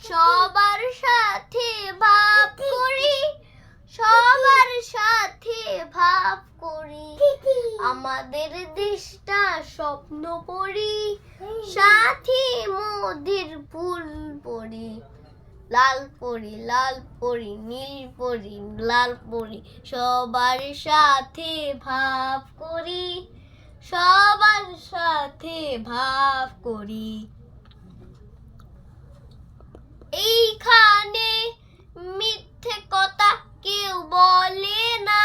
সবার সাথে ভাব করি, সবার সাথে ভাব করি, আমাদের দেশটা স্বপ্ন পড়ি, সাথী মোদের ফুল পড়ি, লাল পরি লাল পরি নীল পরি লাল পরি, সবার সাথে ভাব করি, সবার সাথে ভাব করি। এইখানে মিথ্যে কথা কেউ বলে না,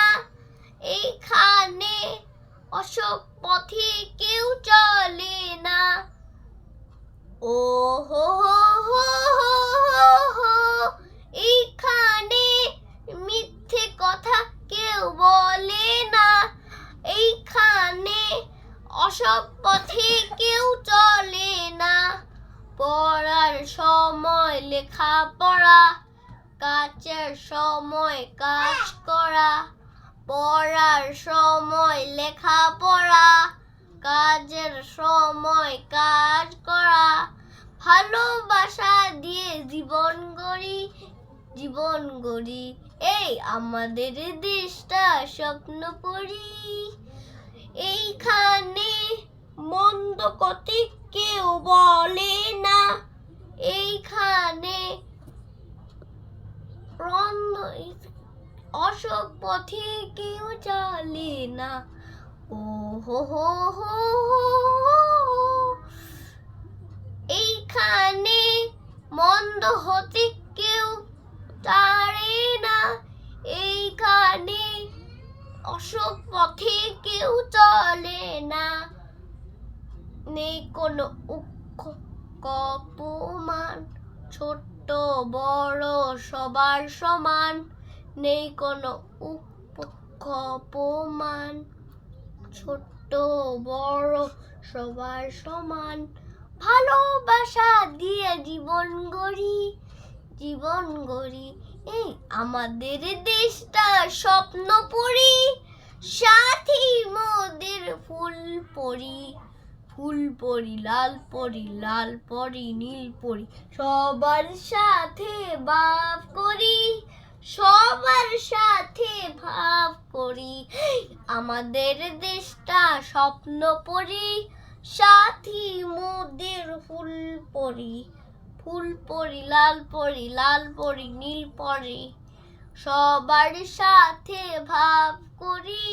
এইখানে অসৎ পথে কেউ চলে না। ও হো হো হো হো হো, এইখানে মিথ্যে কথা কেউ বলে না, এইখানে অসৎ পথে কেউ চলে না। পড়ার সময় লেখাপড়া, কাজের সময় কাজ করা, পড়ার সময় লেখাপড়া, কাজের সময় কাজ করা, ভালোবাসা দিয়ে জীবন গড়ি, জীবন গড়ি, এই আমাদের দেশটা স্বপ্ন পড়ি। এইখানে মন্দ কথা কেউ বলে না, এইখানে অসৎ পথে কেউ চলে না। ও হো হো হো হো, এইখানে মন্দ হতে কেউ পারে না, এইখানে অসৎ পথে কেউ চলে না। নেই কোনো অপমান, ছোট বড় সবার সমান, নেই কোনো অপমান, ছোট বড় সবার সমান, ভালোবাসা দিয়ে জীবন গড়ি, জীবন গড়ি, এই আমাদের দেশটা স্বপ্ন পড়ি, সাথী মোদের ফুল পড়ি, ফুল পড়ি লাল পড়ি লাল পড়ি নীল পড়ি, সবার সাথে ভাব করি, সবার সাথে ভাব করি, আমাদের দেশটা স্বপ্ন পড়ি, সাথী মোদের ফুল পড়ি, ফুল পড়ি লাল পড়ি লাল পড়ি নীল পড়ি, সবার সাথে ভাব করি।